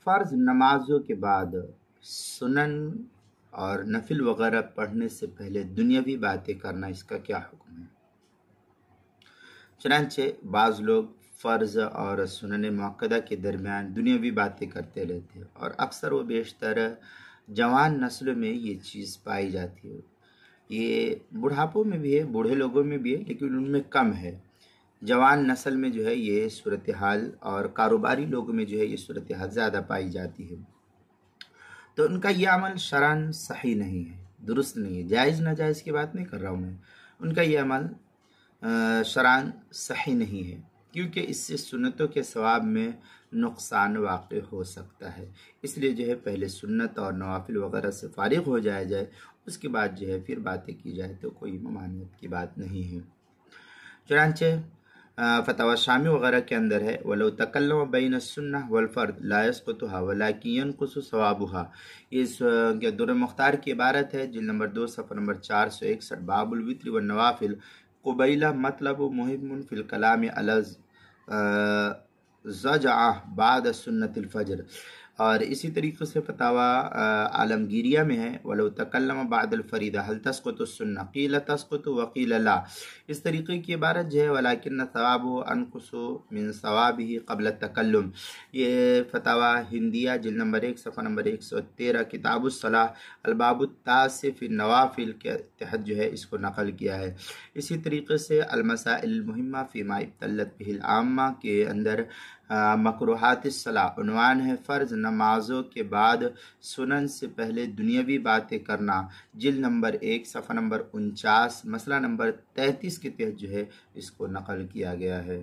فرض نمازوں کے بعد سنن اور نفل وغیرہ پڑھنے سے پہلے دنیاوی باتیں کرنا، اس کا کیا حکم ہے؟ چنانچہ بعض لوگ فرض اور سنن مؤکدہ کے درمیان دنیاوی باتیں کرتے رہتے ہیں، اور اکثر و بیشتر جوان نسلوں میں یہ چیز پائی جاتی ہے۔ یہ بڑھاپوں میں بھی ہے، بوڑھے لوگوں میں بھی ہے، لیکن ان میں کم ہے۔ جوان نسل میں جو ہے یہ صورتحال، اور کاروباری لوگوں میں جو ہے یہ صورتحال زیادہ پائی جاتی ہے۔ تو ان کا یہ عمل شرعاً صحیح نہیں ہے، درست نہیں ہے۔ جائز ناجائز کی بات نہیں کر رہا ہوں میں، ان کا یہ عمل شرعاً صحیح نہیں ہے، کیونکہ اس سے سنتوں کے ثواب میں نقصان واقع ہو سکتا ہے۔ اس لیے جو ہے پہلے سنت اور نوافل وغیرہ سے فارغ ہو جائے، اس کے بعد جو ہے پھر باتیں کی جائے تو کوئی ممانعت کی بات نہیں ہے۔ چنانچہ فتاوی شامی وغیرہ کے اندر ہے وَلَوْ تَكَلَّمَ بَيْنَ السُّنَّةِ وَالْفَرْضِ لَا يَسْقُطُهَا وَلَكِنْ يَنْقُصُ ثَوَابُهَا۔ اس در مختار کی عبارت ہے، جلد نمبر 2 صفحہ نمبر 461، باب الوتر والنوافل قبیلہ مطلب مهم فی الکلام علی الزجعہ بعد سنت الفجر۔ اور اسی طریقے سے فتاوی عالمگیریہ میں ہے وَلَوْ تَكَلَّمَ بَعْدَ الْفَرِيضَةِ هَلْ تَسْقُطُ السُّنَّةُ قِيلَ تَسْقُطُ وَقِيلَ لَا۔ اس طریقے کی عبارت جو ہے وَلَكِنَّ ثَوَابُهُ أَنْقُصُ مِنْ ثَوَابِهِ قبل التکلم۔ یہ فتاوی ہندیہ جلد نمبر 1 صفحہ نمبر 113، کتاب الصلاۃ الباب التاسع فی النوافل کے تحت جو ہے اس کو نقل کیا ہے۔ اسی طریقے سے المسائل المہمہ فیما ابتلت بہ العامہ کے اندر مکروہات الصلاۃ عنوان ہے، فرض نمازوں کے بعد سنن سے پہلے دنیاوی باتیں کرنا، جلد نمبر 1 صفحہ نمبر 49، مسئلہ نمبر 33 کے تحت جو ہے اس کو نقل کیا گیا ہے۔